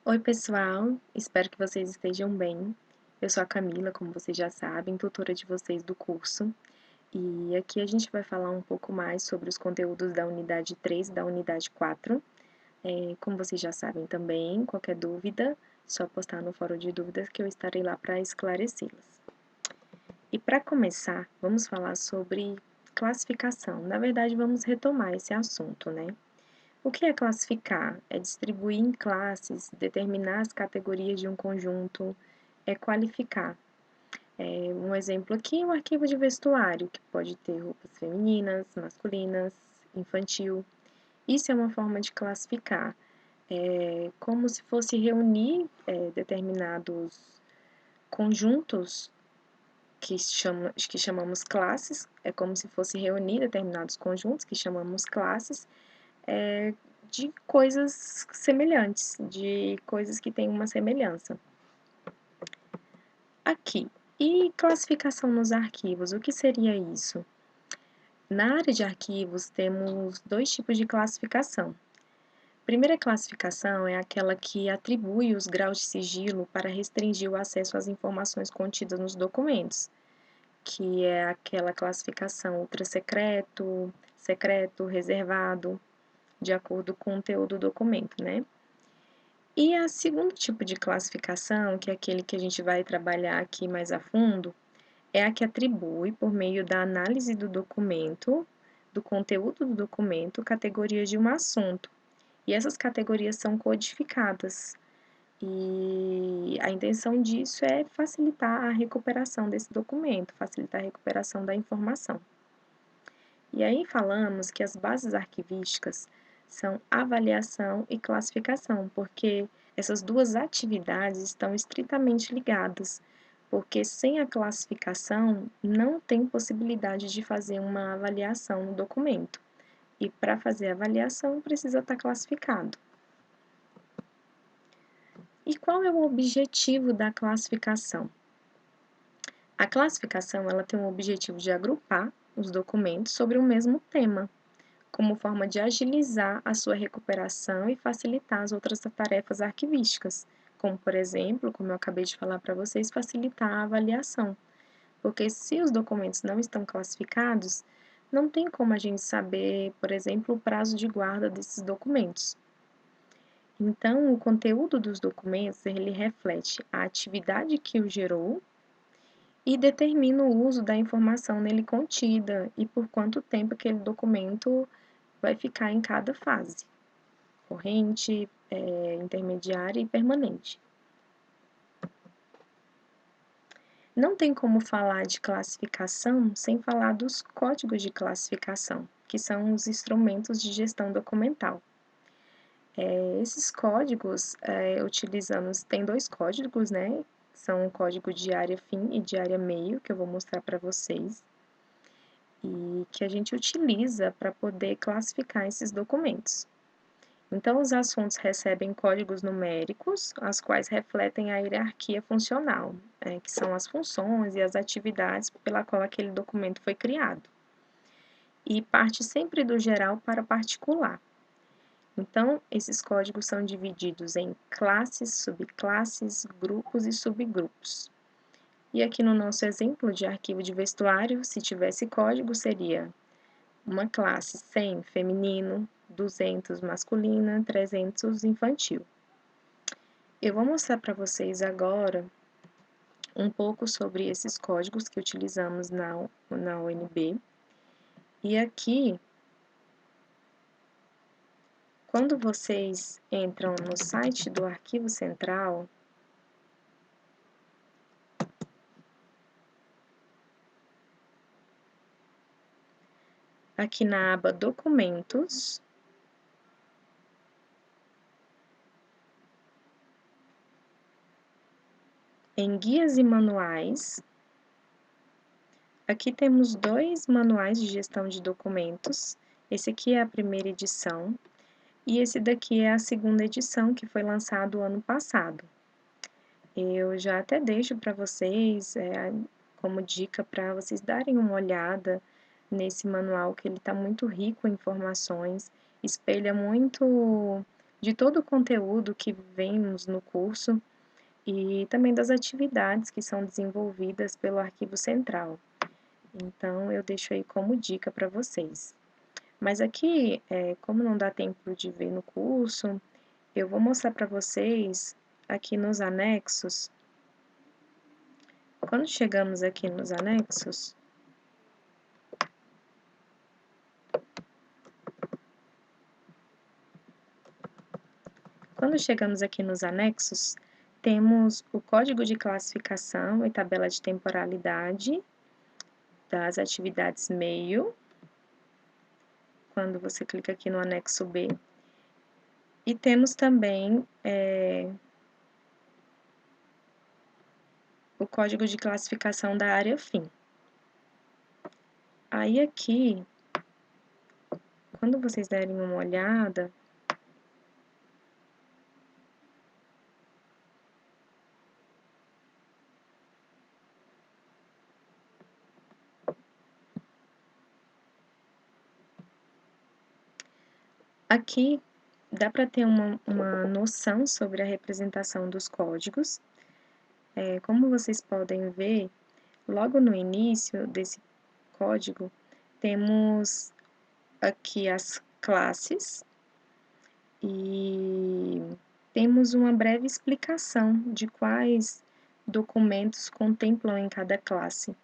Oi, pessoal, espero que vocês estejam bem. Eu sou a Camila, como vocês já sabem, tutora de vocês do curso, e aqui a gente vai falar um pouco mais sobre os conteúdos da unidade 3 e da unidade 4. Como vocês já sabem também, qualquer dúvida, só postar no fórum de dúvidas que eu estarei lá para esclarecê-las. E para começar, vamos falar sobre classificação. Na verdade, vamos retomar esse assunto, né? O que é classificar? É distribuir em classes, determinar as categorias de um conjunto, é qualificar. Um exemplo aqui é o arquivo de vestuário, que pode ter roupas femininas, masculinas, infantil. Isso é uma forma de classificar. É como se fosse reunir determinados conjuntos que chamamos classes, é como se fosse reunir determinados conjuntos que chamamos classes, é, de coisas semelhantes, de coisas que têm uma semelhança. Aqui, e classificação nos arquivos, o que seria isso? Na área de arquivos, temos dois tipos de classificação. A primeira classificação é aquela que atribui os graus de sigilo para restringir o acesso às informações contidas nos documentos, que é aquela classificação ultrasecreto, secreto, reservado, de acordo com o conteúdo do documento, né? E a segundo tipo de classificação, que é aquele que a gente vai trabalhar aqui mais a fundo, é a que atribui, por meio da análise do documento, do conteúdo do documento, categorias de um assunto. E essas categorias são codificadas. E a intenção disso é facilitar a recuperação desse documento, facilitar a recuperação da informação. E aí falamos que as bases arquivísticas são avaliação e classificação, porque essas duas atividades estão estritamente ligadas, porque sem a classificação não tem possibilidade de fazer uma avaliação no documento. E para fazer a avaliação precisa estar classificado. E qual é o objetivo da classificação? A classificação ela tem o objetivo de agrupar os documentos sobre o mesmo tema, como forma de agilizar a sua recuperação e facilitar as outras tarefas arquivísticas, como, por exemplo, como eu acabei de falar para vocês, facilitar a avaliação. Porque se os documentos não estão classificados, não tem como a gente saber, por exemplo, o prazo de guarda desses documentos. Então, o conteúdo dos documentos, ele reflete a atividade que o gerou e determina o uso da informação nele contida e por quanto tempo aquele documento vai ficar em cada fase, corrente, intermediária e permanente. Não tem como falar de classificação sem falar dos códigos de classificação, que são os instrumentos de gestão documental. Esses códigos, utilizamos, tem dois códigos, né? São o código de área fim e de área meio, que eu vou mostrar para vocês, e que a gente utiliza para poder classificar esses documentos. Então, os assuntos recebem códigos numéricos, as quais refletem a hierarquia funcional, que são as funções e as atividades pela qual aquele documento foi criado. E parte sempre do geral para particular. Então, esses códigos são divididos em classes, subclasses, grupos e subgrupos. E aqui no nosso exemplo de arquivo de vestuário, se tivesse código, seria uma classe 100 feminino, 200 masculina, 300 infantil. Eu vou mostrar para vocês agora um pouco sobre esses códigos que utilizamos na UNB. E aqui, quando vocês entram no site do Arquivo Central, aqui na aba Documentos, em Guias e Manuais, aqui temos dois manuais de gestão de documentos. Esse aqui é a primeira edição e esse daqui é a segunda edição, que foi lançado ano passado. Eu já até deixo para vocês como dica para vocês darem uma olhada nesse manual, que ele está muito rico em informações, espelha muito de todo o conteúdo que vemos no curso e também das atividades que são desenvolvidas pelo Arquivo Central. Então, eu deixo aí como dica para vocês. Mas aqui, como não dá tempo de ver no curso, eu vou mostrar para vocês aqui nos anexos. Quando chegamos aqui nos anexos, temos o código de classificação e tabela de temporalidade das atividades meio, quando você clica aqui no anexo B. E temos também o código de classificação da área fim. Aí aqui, quando vocês derem uma olhada, aqui dá para ter uma noção sobre a representação dos códigos. Como vocês podem ver, logo no início desse código, temos aqui as classes e temos uma breve explicação de quais documentos contemplam em cada classe.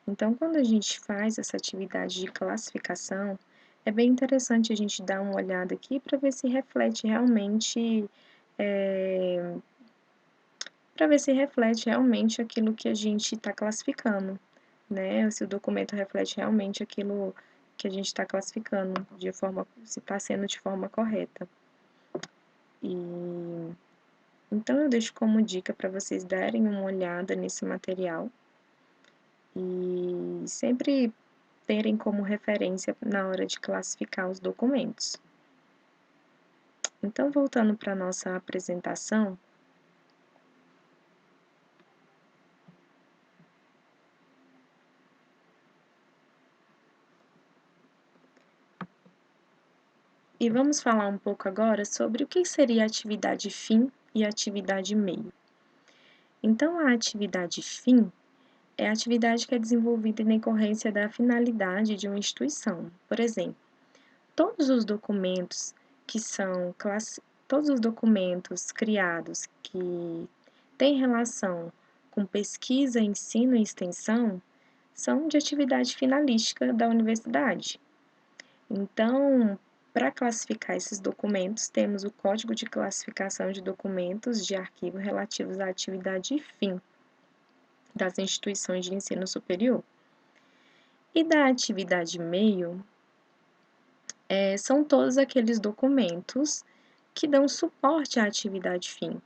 Então, quando a gente faz essa atividade de classificação, é bem interessante a gente dar uma olhada aqui para ver se reflete realmente aquilo que a gente está classificando, né? Se o documento reflete realmente aquilo que a gente está classificando, se está sendo de forma correta. Então, eu deixo como dica para vocês darem uma olhada nesse material e sempre terem como referência na hora de classificar os documentos. Então, voltando para a nossa apresentação, e vamos falar um pouco agora sobre o que seria a atividade fim e a atividade meio. Então, a atividade fim é a atividade que é desenvolvida em decorrência da finalidade de uma instituição. Por exemplo, todos os documentos criados que têm relação com pesquisa, ensino e extensão são de atividade finalística da universidade. Então, para classificar esses documentos, temos o Código de Classificação de Documentos de Arquivo relativos à atividade fim das instituições de ensino superior. E da atividade meio, são todos aqueles documentos que dão suporte à atividade fim.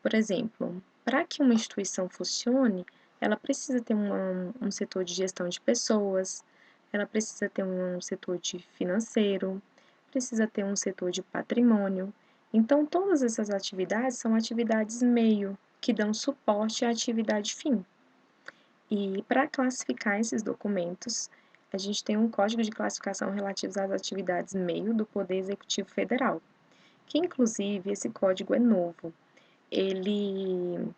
Por exemplo, para que uma instituição funcione, ela precisa ter um setor de gestão de pessoas, ela precisa ter um setor de financeiro, precisa ter um setor de patrimônio. Então, todas essas atividades são atividades meio, que dão suporte à atividade fim. E para classificar esses documentos, a gente tem um código de classificação relativo às atividades meio do Poder Executivo Federal, que inclusive esse código é novo. Ele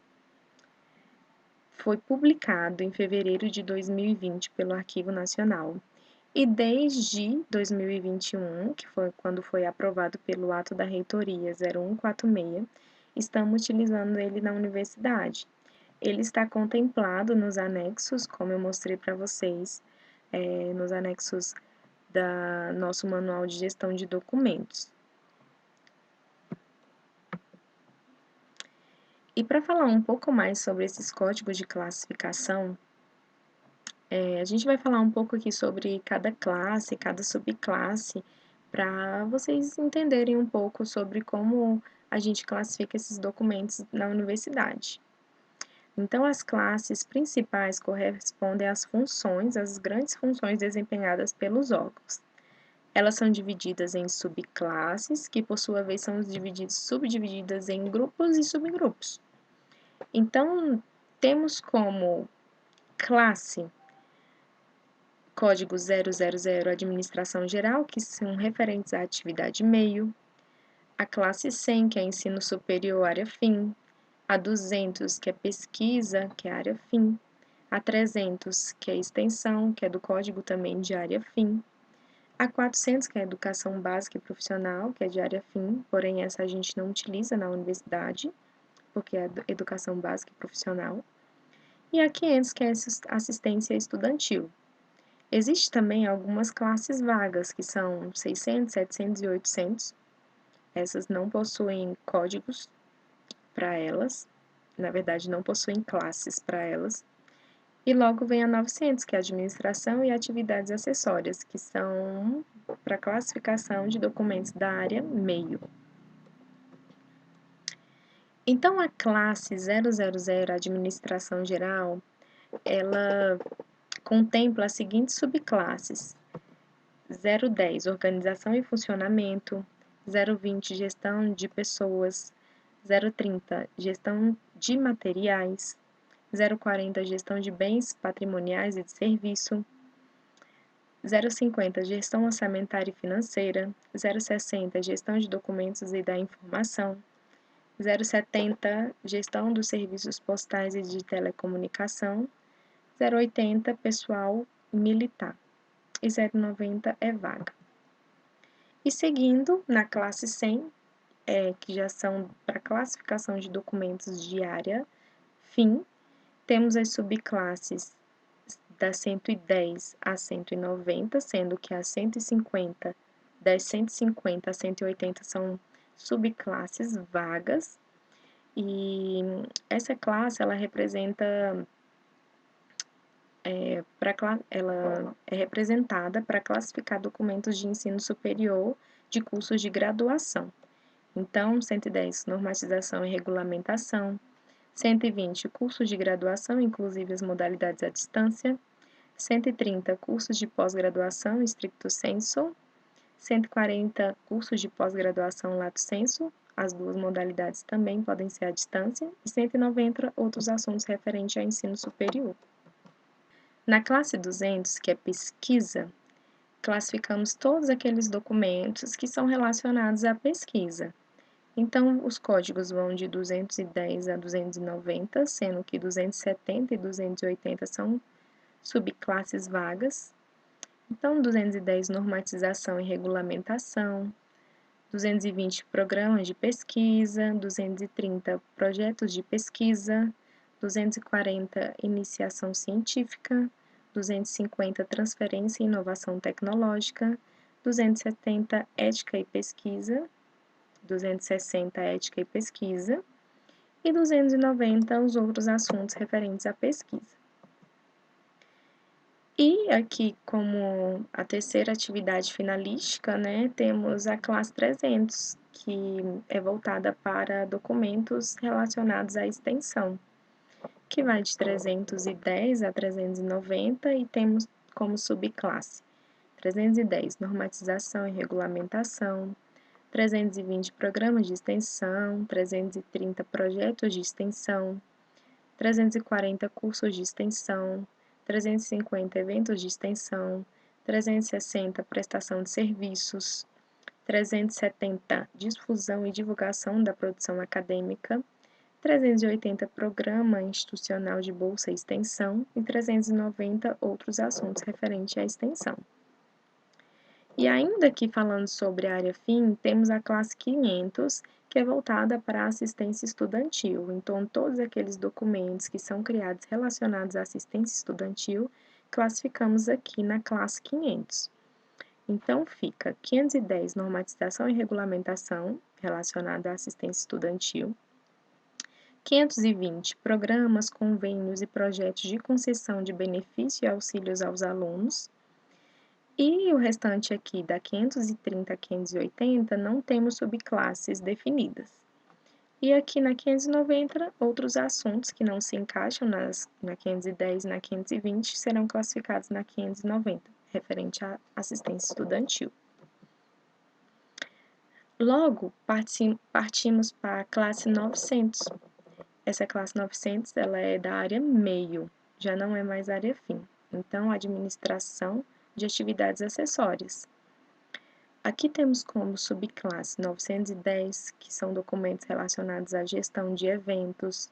foi publicado em fevereiro de 2020 pelo Arquivo Nacional e desde 2021, que foi quando foi aprovado pelo ato da reitoria 0146, estamos utilizando ele na universidade. Ele está contemplado nos anexos, como eu mostrei para vocês, nos anexos da nosso manual de gestão de documentos. E para falar um pouco mais sobre esses códigos de classificação, a gente vai falar um pouco aqui sobre cada classe, cada subclasse, para vocês entenderem um pouco sobre como a gente classifica esses documentos na universidade. Então, as classes principais correspondem às funções, às grandes funções desempenhadas pelos órgãos. Elas são divididas em subclasses, que por sua vez são subdivididas em grupos e subgrupos. Então, temos como classe código 000 Administração Geral, que são referentes à atividade meio. A classe 100, que é ensino superior, área fim. A 200, que é pesquisa, que é área fim. A 300, que é extensão, que é do código também de área fim. A 400, que é educação básica e profissional, que é de área fim, porém essa a gente não utiliza na universidade, porque é educação básica e profissional. E a 500, que é assistência estudantil. Existe também algumas classes vagas, que são 600, 700 e 800. Essas não possuem códigos para elas, na verdade não possuem classes para elas. E logo vem a 900, que é administração e atividades acessórias, que são para classificação de documentos da área meio. Então, a classe 000, administração geral, ela contempla as seguintes subclasses: 010, organização e funcionamento; 020, gestão de pessoas; 030, gestão de materiais; 040, gestão de bens patrimoniais e de serviço; 050, gestão orçamentária e financeira; 060, gestão de documentos e da informação; 070, gestão dos serviços postais e de telecomunicação; 080, pessoal militar; e 090 é vaga. E seguindo, na classe 100, que já são para classificação de documentos de área fim, temos as subclasses da 110 a 190, sendo que a 150, das 150 a 180 são subclasses vagas, e essa classe ela representa ela é representada para classificar documentos de ensino superior de cursos de graduação. Então, 110, normatização e regulamentação; 120, cursos de graduação, inclusive as modalidades à distância; 130, cursos de pós-graduação, stricto sensu; 140, cursos de pós-graduação, lato sensu, as duas modalidades também podem ser à distância; e 190, outros assuntos referentes ao ensino superior. Na classe 200, que é pesquisa, classificamos todos aqueles documentos que são relacionados à pesquisa. Então, os códigos vão de 210 a 290, sendo que 270 e 280 são subclasses vagas. Então, 210, normatização e regulamentação; 220, programas de pesquisa; 230, projetos de pesquisa; 240, iniciação científica; 250, transferência e inovação tecnológica; 270, ética e pesquisa; 260, ética e pesquisa; e 290, os outros assuntos referentes à pesquisa. E aqui, como a terceira atividade finalística, temos a classe 300, que é voltada para documentos relacionados à extensão, que vai de 310 a 390, e temos como subclasse 310, normatização e regulamentação; 320, programas de extensão; 330, projetos de extensão; 340, cursos de extensão; 350, eventos de extensão; 360, prestação de serviços; 370, difusão e divulgação da produção acadêmica; 380, programa institucional de bolsa e extensão; e 390, outros assuntos referentes à extensão. E ainda aqui falando sobre a área fim, temos a classe 500, que é voltada para a assistência estudantil. Então, todos aqueles documentos que são criados relacionados à assistência estudantil, classificamos aqui na classe 500. Então, fica 510, normatização e regulamentação relacionada à assistência estudantil; 520, programas, convênios e projetos de concessão de benefício e auxílios aos alunos; e o restante aqui, da 530 a 580, não temos subclasses definidas. E aqui na 590, outros assuntos que não se encaixam na 510 e na 520 serão classificados na 590, referente à assistência estudantil. Logo, partimos para a classe 900. Essa classe 900 ela é da área meio, já não é mais área fim. Então, administração de atividades acessórias. Aqui temos como subclasse 910, que são documentos relacionados à gestão de eventos,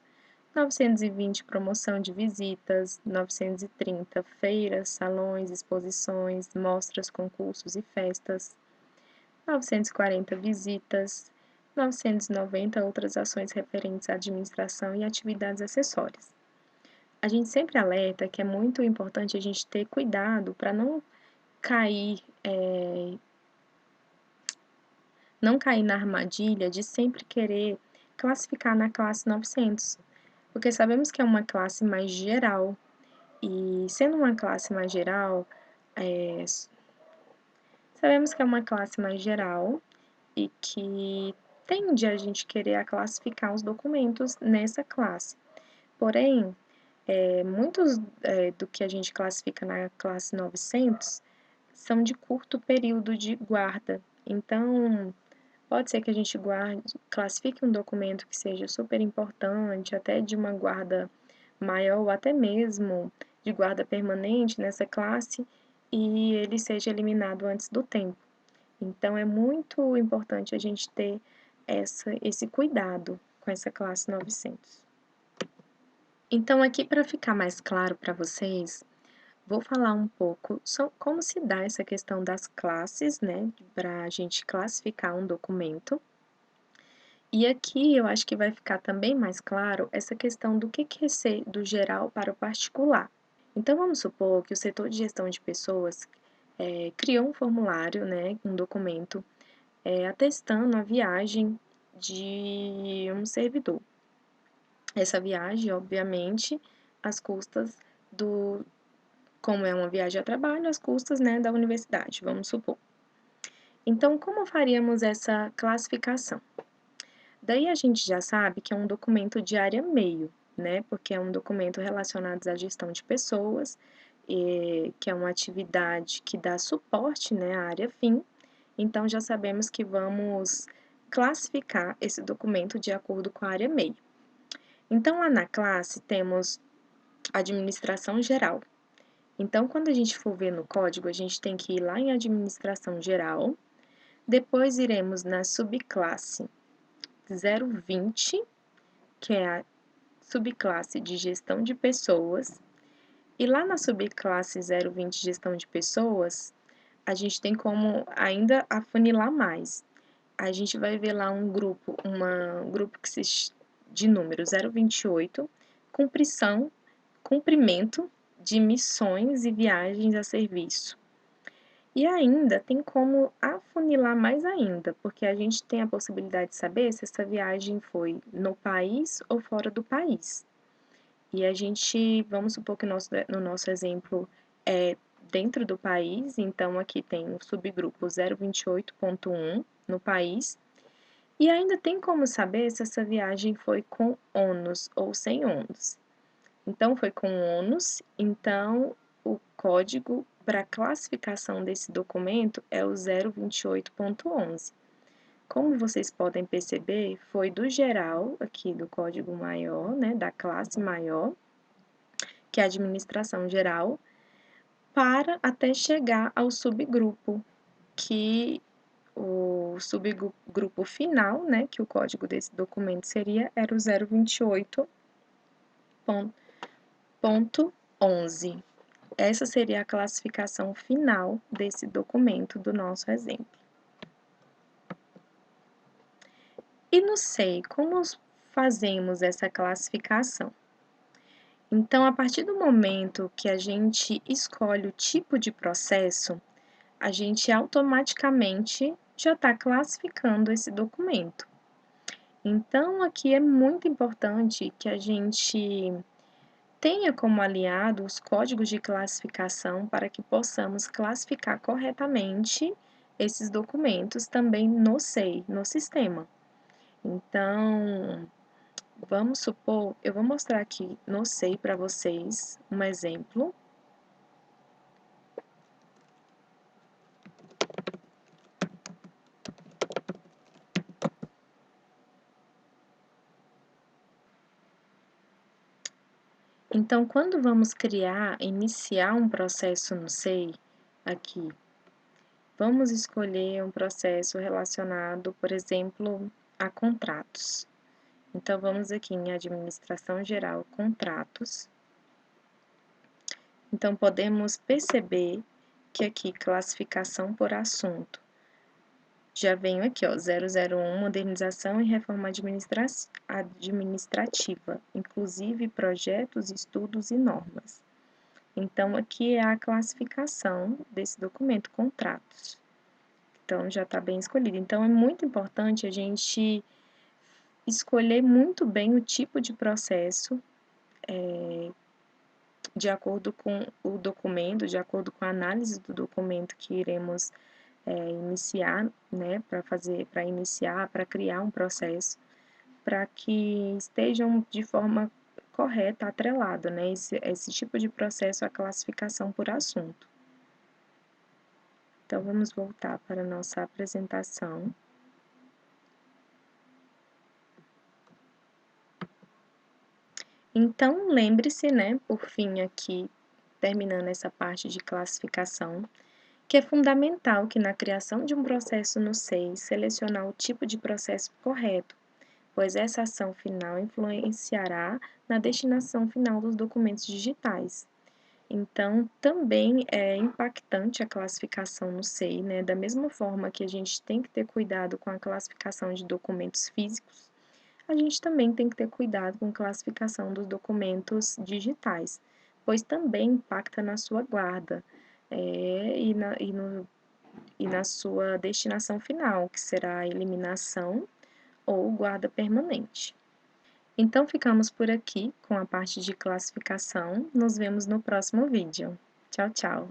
920, promoção de visitas, 930, feiras, salões, exposições, mostras, concursos e festas, 940, visitas, 990, outras ações referentes à administração e atividades acessórias. A gente sempre alerta que é muito importante a gente ter cuidado para cair, não cair na armadilha de sempre querer classificar na classe 900, porque sabemos que é uma classe mais geral, e sendo uma classe mais geral, é, sabemos que é uma classe mais geral e que tende a gente querer classificar os documentos nessa classe. Porém, muitos do que a gente classifica na classe 900 são de curto período de guarda. Então, pode ser que a gente classifique um documento que seja super importante, até de uma guarda maior, ou até mesmo de guarda permanente nessa classe, e ele seja eliminado antes do tempo. Então, é muito importante a gente ter esse cuidado com essa classe 900. Então, aqui para ficar mais claro para vocês, vou falar um pouco sobre como se dá essa questão das classes, né, para a gente classificar um documento. E aqui eu acho que vai ficar também mais claro essa questão do que é ser do geral para o particular. Então, vamos supor que o setor de gestão de pessoas criou um formulário, né, um documento, atestando a viagem de um servidor. Essa viagem, obviamente, as custas como é uma viagem a trabalho, as custas, né, da universidade, vamos supor. Então, como faríamos essa classificação? Daí a gente já sabe que é um documento de área meio, né? Porque é um documento relacionado à gestão de pessoas, que é uma atividade que dá suporte, né, à área fim. Então, já sabemos que vamos classificar esse documento de acordo com a área meio. Então, lá na classe temos administração geral. Então, quando a gente for ver no código, a gente tem que ir lá em administração geral, depois iremos na subclasse 020, que é a subclasse de gestão de pessoas, e lá na subclasse 020 gestão de pessoas, a gente tem como ainda afunilar mais. A gente vai ver lá um grupo que de número 028, cumprimento de missões e viagens a serviço. E ainda tem como afunilar mais ainda, porque a gente tem a possibilidade de saber se essa viagem foi no país ou fora do país. E a gente, vamos supor que no nosso exemplo é dentro do país, então aqui tem o subgrupo 028.1 no país. E ainda tem como saber se essa viagem foi com ônus ou sem ônus. Então, foi com ônus, então o código para classificação desse documento é o 028.11. Como vocês podem perceber, foi do geral, aqui do código maior, né, da classe maior, que é a administração geral, para até chegar ao subgrupo, que o subgrupo final, né, que o código desse documento era o 028.11. Essa seria a classificação final desse documento do nosso exemplo. E no SEI, como fazemos essa classificação? Então, a partir do momento que a gente escolhe o tipo de processo, a gente automaticamente já está classificando esse documento. Então, aqui é muito importante que a gente tenha como aliado os códigos de classificação para que possamos classificar corretamente esses documentos também no SEI, no sistema. Então, vamos supor, eu vou mostrar aqui no SEI para vocês um exemplo. Então, quando vamos iniciar um processo no SEI, aqui, Vamos escolher um processo relacionado, por exemplo, a contratos. Então, vamos aqui em Administração Geral, Contratos. Então, podemos perceber que aqui, classificação por assunto, já venho aqui, ó, 001, Modernização e Reforma Administrativa, inclusive projetos, estudos e normas. Então, aqui é a classificação desse documento, contratos. Então, já está bem escolhido. Então, é muito importante a gente escolher muito bem o tipo de processo, de acordo com o documento, de acordo com a análise do documento que iremos iniciar, né, para iniciar, para criar um processo, para que estejam de forma correta, atrelado, né, esse tipo de processo à classificação por assunto. Então, vamos voltar para a nossa apresentação. Então, lembre-se, né, por fim aqui, terminando essa parte de classificação, que é fundamental que na criação de um processo no SEI, selecionar o tipo de processo correto, pois essa ação final influenciará na destinação final dos documentos digitais. Então, também é impactante a classificação no SEI, né? Da mesma forma que a gente tem que ter cuidado com a classificação de documentos físicos, a gente também tem que ter cuidado com a classificação dos documentos digitais, pois também impacta na sua guarda e na sua destinação final, que será a eliminação ou guarda permanente. Então, ficamos por aqui com a parte de classificação. Nos vemos no próximo vídeo. Tchau, tchau!